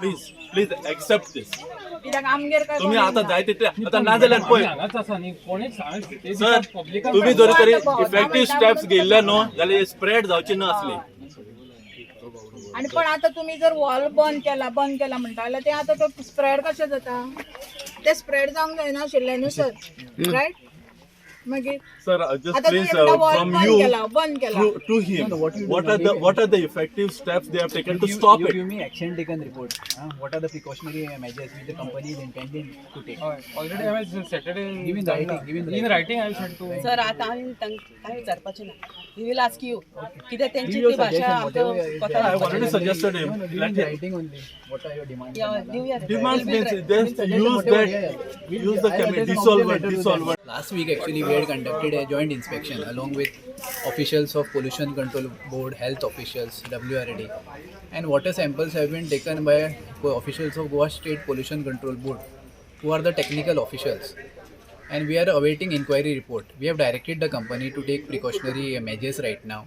Please accept दिस. कित्याक आमगेर काय तुम्ही आता जाय तितले आता ना जाल्यार पळय सर, तुम्ही जरी तरी इफेक्टिव्ह स्टेप्स घेतले न्हू जाल्यार स्प्रेड जावची ना असली. आणि पण आता तुम्ही जर वॉल बंद केला म्हणटा जाल्यार ते आता तो स्प्रेड कशें जाता? ते स्प्रेड जावंक जायना आशिल्लें न्हू सर, रायट? मागीर Sir, just आता please तुम्ही वॉल from बंद you केला to him. What are the effective steps they have taken to stop it? Give me action taken report. What are the precautionary measures which the company is intending to take? Already I have stated in writing. I will send to. Sir आता आम्ही काय विचारपाचें ना. We will ask you. कित्याक तेंची ती भाशा I have already suggested him. Writing only. What are your demands? Demands means just use the chemical dissolvent. Last week actually we had conducted a joint inspection along with officials of Pollution Control Board, health officials, WRD, and water samples have been taken by officials of Goa State Pollution Control Board, who are the technical officials. And we are awaiting inquiry report. We have directed the company to take precautionary measures right now.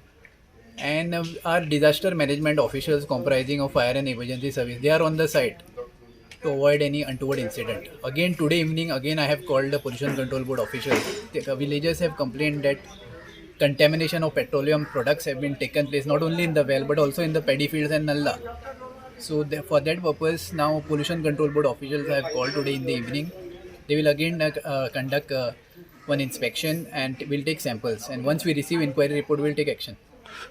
And our disaster management officials comprising of fire and emergency service, they are on the site to avoid any untoward incident. Again today evening, again I have called the Pollution Control Board officials. The villagers have complained that contamination of petroleum products have been taken place not only in the well but also in the paddy fields and Nalla. So for that purpose now Pollution Control Board officials I have called today in the evening. They will again conduct one inspection and will take samples, and once we receive inquiry report we will take action.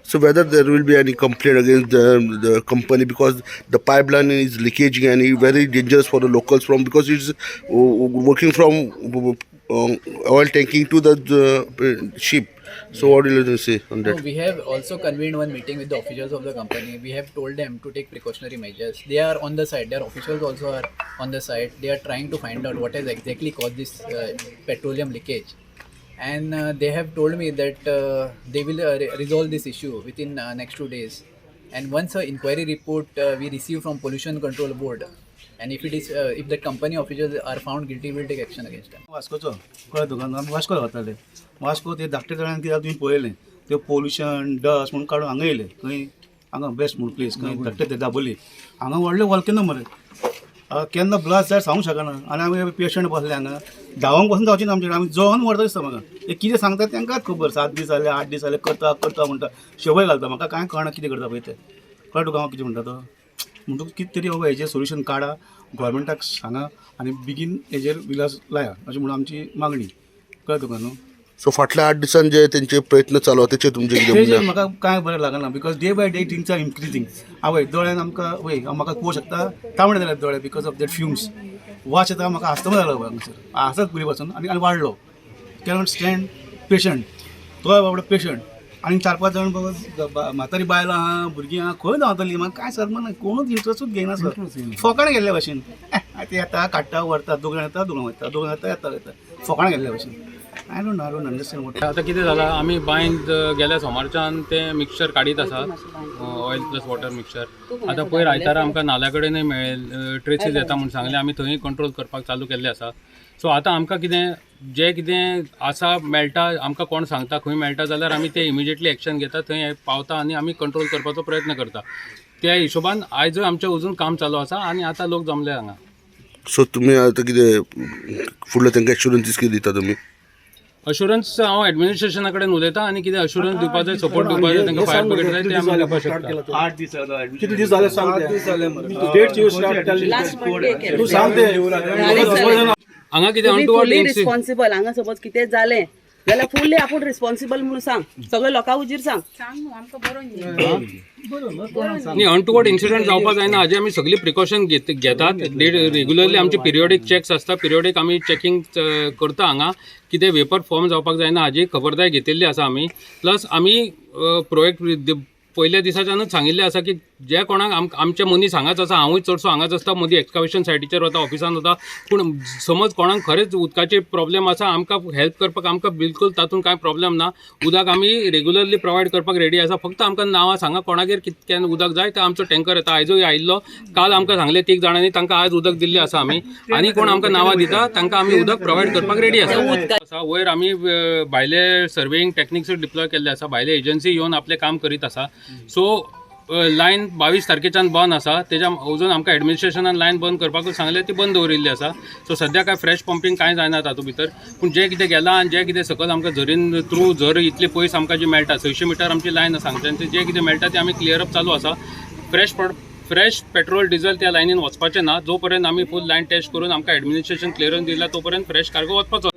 So whether there will be any complaint against the company because the pipeline is leakaging and it's very dangerous for the locals from because it's working from oil tanking to the ship. So what will you say on that? No, we have also convened one meeting with the officials of the company. We have told them to take precautionary measures. They are on the site. Their officials also are on the site. They are trying to find out what has exactly caused this petroleum leakage. And they have told me that they will resolve this issue within next 2 days. And once an inquiry report we receive from Pollution Control Board, and if it is if the company officials are found guilty, we will take action against them. वास्कोचो कळ्ळें तुका आमी वास्को वताले. वास्को ते धाकटे तळ्यान कित्याक तुवें पळयलें ते pollution dust म्हणून काडून हांगा येयले. खंय हांगा बेस्ट म्हणून प्लेस खंय धाकटे ते दाबोली हांगा व्हडले वॉल्केनो मरे. केन्ना ब्लास्ट जाय सांगूंक शकना. आनी आमी पेशंट बसले हांगा धांवोंक पासून जावचें ना आमचे आमी जेवण व्हरता दिसता म्हाका. ते कितें सांगता तांकांच खबर. 7 दीस जाले 8 दीस जाले करता म्हणटा शेवय घालता. म्हाका कांय कळना कितें करता पळय ते. कळ्ळें तुका हांव कितें म्हणटा तो म्हणटकूच कितें तरी बाबा हेजेर सोल्युशन काडा, गोवोरमेंटाक सांगा आनी बेगीन हेजेर विलास लाया अशी म्हणून आमची मागणी. कळ्ळें तुका न्हू. सो फाटल्या 8 दिसान जे तेंचे प्रयत्न चालू आहा तेचे तुमचे कितें तेजेर म्हाका कांय बरें लागना because day by day things are increasing. आवय दोळ्यान आमकां वय म्हाका पळोवंक शकता तांबडे जाल्यात दोळे बिकॉज ऑफ दॅट फ्युम्स. वास येता म्हाका आस्तमा जालो हांगासर आसात पयलीं पासून आनी वाडलो. कॅनॉट स्टँड पेशंट तो बाबडो पेशंट आनी 4-5 जाण बाबा म्हातारी बायलां आहा भुरगीं आहा खंय धांवतलीं म्हाका कांय समजना. कोणूच इंट्रस्टूच घेयना सर. फकाणां गेल्ल्या भशेन ते येता काडटा व्हरता दोगां येता दोगां वयता दोगां येता फकाणां गेल्ल्या भशेन. I don't understand. आता कितें जालां आमी बांयंत गेल्या सोमारच्यान ते मिक्सचर काडीत आसा ऑयल प्लस वॉटर मिक्सचर. आतां पयर आयतारा आमकां नाल्या कडेनूय मेळ्ळे ट्रेसीस येता म्हूण सांगले आमी थंय कंट्रोल करपाक चालू केल्ले आसा. सो आतां आमकां कितें जें कितें आसा मेळटा आमकां कोण सांगता खंय मेळटा जाल्यार आमी ते इमिजिएटली एक्शन घेता थंय पावता आनी आमी कंट्रोल करपाचो प्रयत्न करता. त्या हिशोबान आयजूय आमचें अजून काम चालू आसा आनी आतां लोक जमले हांगा. सो तुमी आतां कितें फुडले तांकां एश्युरन्सीस कितें दिता तुमी? अश्युरन्स हांव एडमिनिस्ट्रेशना कडेन उलयतां आनी कितें अश्युरन्स दिवपा जाय सपोर्ट दिवपा जाय तांकां फायर ब्रिगेड जाय ते आमी दिवपाक शकता. 8 दीस जाले किती दीस जाले सांग. 8 दीस जाले मरे. डेट यू स्टार्ट तू सांग ते हांगा कितें अनटुवर्ड रिस्पॉन्सिबल. हांगा सपोज कितें जालें जाल्यार फुल्ली आपूण रिस्पॉन्सिबल म्हणून सांग. सगळे लोकां उजीर सांग. न्ही अनटुवर्ड इन्सिडंट जावपाक जायना हाजी आमी सगळी प्रिकॉशन घेतात. रेग्युलरली आमची पिरियोडीक चॅक्स आसता. पिरियोडीक आमी चॅकींग करता हांगा कितें वेपर फॉर्म जावपाक जायना हाजी खबरदारी घेतिल्ली आसा आमी. प्लस आमी प्रोएक्ट पयल्या दिसाच्यानूच सांगिल्लें आसा की जे कोणाक आमचे मनीस हांगाच आसा हांवूय चडसो हांगाच आसता मदीं एक्सकावेशन सायटीचेर वता ऑफिसान वता. पूण समज कोणाक खरेंच उदकाचे प्रॉब्लेम आसा आमकां हेल्प करपाक आमकां बिलकुल तातूंत कांय प्रॉब्लेम ना. उदक आमी रेग्युलरली प्रोवायड करपाक रेडी आसा. फक्त आमकां नांवां सांगा कोणागेर कितक्यान उदक जाय ते आमचो टँकर येता. आयजूय आयिल्लो काल आमकां सांगलें 3 जाणांनी तांकां आज उदक दिल्लें आसा आमी. आनी कोण आमकां नांवां दिता तांकां आमी उदक प्रोवायड करपाक रेडी आसा. वयर आमी भायले सर्वेईंग टॅक्निक्स डिप्लॉय केल्ले आसा. भायले एजन्सी येवन आपलें काम करीत आसा. सो लायन 22 तारखेच्यान बंद आसा, तेच्या अजून आमकां एडमिनिस्ट्रेशनान लायन बंद करपाक सांगले, ती बंद दवरिल्ली आसा. सो सध्या काय फ्रेश पंपींग कांय जायना तातूंत भितर. पूण जें कितें गेलां आनी जें कितें सकयल आमकां झरीन थ्रू झर इतली पयस आमकां जी मेळटा, 600 मिटर आमची लायन आसा हांगच्यान, जें कितें मेळटा तें आमी क्लियर अप चालू आसा. फ्रेश पेट्रोल डिझल त्या लायनीन वचपाचें ना. जो पर्यंत आमी फूल लायन टेस्ट करून आमकां एडमिनिस्ट्रेशन क्लियरन्स दिला तो पर्यंत फ्रेश कार्गो वचपाचो.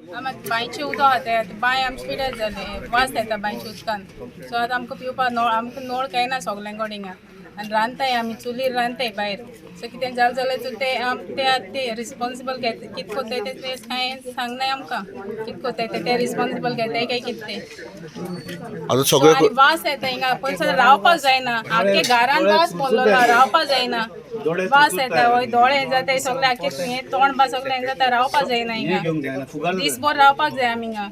बांयचें उदक आसा तें बांय आमची पिड्यार जाली, वास येता बांयच्या उदकान. सो आतां आमकां पिवपाक नळ, आमकां नळ कांय ना सगल्यांकडेन हिंगा. आनी रांदताय आमी चुलीर रांदताय भायर. सो कितें जालें जाल्यार ते रिस्पॉन्सिबल घेता, कितें कोत्ताय ते कांय सांगनाय आमकां. कितें कोत्ताय ते रिस्पॉन्सिबल घेताय काय कितें ते. आता सगळे आनी वास येता हिंगा, पयस रावपाक जायना. आख्खे घरान वास पडलो, रावपाक जायना. वास येता, हय दोळे जाताय सगळे, आख्खे हे तोंड बा सगळे हें जाता, रावपाक जायना हिंगा. दिसभर रावपाक जाय आमी हिंगा.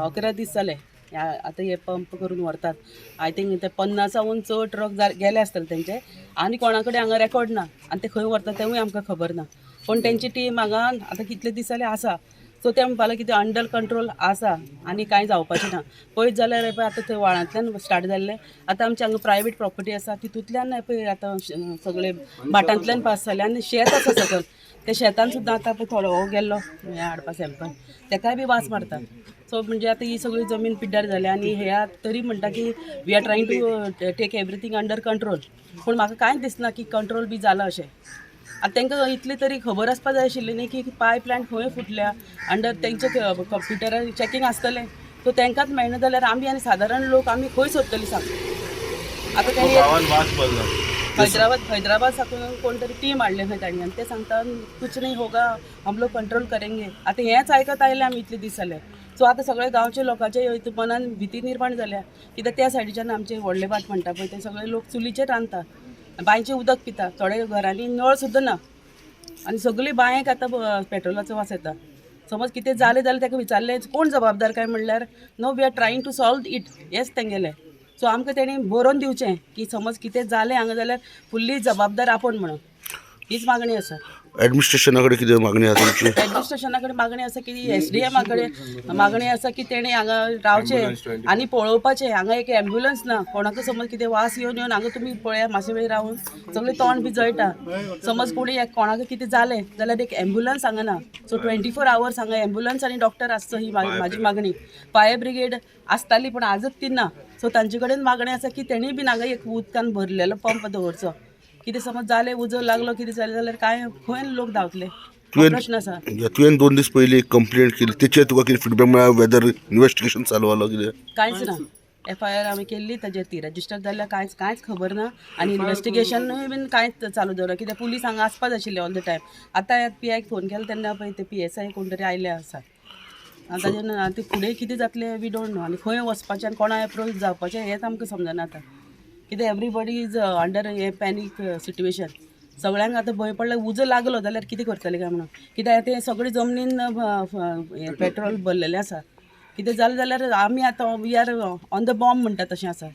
11 दीस जाले आता हे पंप करून व्हरतात. आय थिंक ते 50हून चड ट्रक गेले आसतले तेंचे, आनी कोणा कडेन हांगा रेकॉर्ड ना, आनी ते खंय व्हरतात तेवूय आमकां खबर ना. पण तेंची टीम हांगा आतां कितले दीस जाले आसा. सो ते म्हणपाक कितें अंडर कंट्रोल आसा आनी कांय जावपाचें ना. पळयत जाल्यार पळय आतां थंय व्हाळांतल्यान स्टार्ट जाल्लें. आतां आमची हांगा प्रायवेट प्रॉपर्टी आसा, तितूंतल्यान पळय आतां सगळे भाटांतल्यान पास जाले, आनी शेत आसा सकयल. त्या शेतान सुद्दां आतां पळय थोडो हो गेल्लो हें हाडपा सॅम्पल, तेकाय बी वास मारता. सो म्हणजे आतां ही सगळी जमीन पिड्ड्यार जाली, आनी हे तरी म्हणटा की we are trying to take everything under control. पूण म्हाका कांयच दिसना की कंट्रोल बी जाला अशें. आतां तांकां इतली तरी खबर आसपा जाय आशिल्ली न्ही की पायप लायन खंय फुटल्या, अंडर तेंचे कंप्युटरार चॅकींग आसतलें. सो तांकांच मेळना जाल्यार आमी आनी सादारण लोक आमी खंय सोदतलीं सांग. आतां तेणी हैदराबाद साकून कोण तरी टीम हाडले खंय तांणी, आनी ते सांगता कुछ नाही होगा, हम लोग कंट्रोल करेंगे. आतां हेंच आयकत आयले आमी इतले दीस जाले. सो आतां सगळे गांवचे लोकांचे मनान भीती निर्माण जाल्या, कित्याक त्या सायडीच्यान आमचे व्हडले भाट म्हणटा पळय ते सगळे लोक चुलीचेर रांदता, बांयचें उदक पिता. थोडे घरांनी नळ सुद्दां ना, आनी सगळी बांयेक आतां पेट्रोलाचो वास येता. समज कितें जालें जाल्यार ताका विचारलें कोण जबाबदार काय म्हणल्यार no, we are trying to solve it, हेच तेंगेलें. सो आमकां तेणी बरोवन दिवचें की समज कितें जालें हांगा जाल्यार फुल्ली जबाबदार आपण म्हणून. हीच मागणी आसा. ॲडमिनिस्ट्रेशना कडेन कितें मागणी आसा तुमची? एडमिनिस्ट्रेशना कडेन मागणी आसा की SDM कडेन मागणी आसा की तेणें हांगा रावचें आनी पळोवपाचें. हांगा एक एम्ब्युलन्स ना, कोणाक समज कितें वास येवन हांगा तुमी पळया मातशे वेळ रावन सगळें तोंड बी जळटा. समज कोणी कोणाक कितें जालें जाल्यार एक एम्ब्युलन्स हांगा ना. सो 24 आवर्स हांगा एम्ब्युलन्स आनी डॉक्टर आसचो, ही म्हाजी मागणी. फायर ब्रिगेड आसताली पण आजच ती ना. सो तांचे कडेन मागणी आसा की तेणी बीन हांगा एक उदकान भरलेलो पंप दवरचो. कितें समज जालें, उजो लागलो, कितें जालें जाल्यार काय खंय लोक धांवतले, प्रश्न आसा. तुवें 2 दीस पयलीं एक कंप्लेंट केली, तेचेर तुका कितें फीडबॅक मेळ्ळा? वेदर इन्व्हेस्टिगेशन चालू आसा कितें? कांयच ना. FIR आमी केल्ली, ताजेर ती रजिस्टर जाल्यार कांयच खबर ना. आनी इन्व्हेस्टिगेशनूय बीन कांयच चालू दवरला, कित्याक पुलीस हांगा आसपाच आशिल्ले ऑल द टायम. आतां PIक फोन केलो तेन्ना पळय ते PSI कोण तरी आयले आसा. ताजेर ते फुडें कितें जातलें वी डोंट नो. आनी खंय वचपाचें आनी कोणा एप्रोच जावपाचें हेंच आमकां समजना आतां. कित्याक एवरीबडी इज अंडर हे पॅनीक सिट्युएशन. सगळ्यांक आतां भंय पडला, उजो लागलो जाल्यार कितें करतले काय म्हणून. कित्याक ते सगळे जमनीन पेट्रोल भरलेलें आसा. कितें जालें जाल्यार आमी आतां we are on the bomb म्हणटा तशें आसा.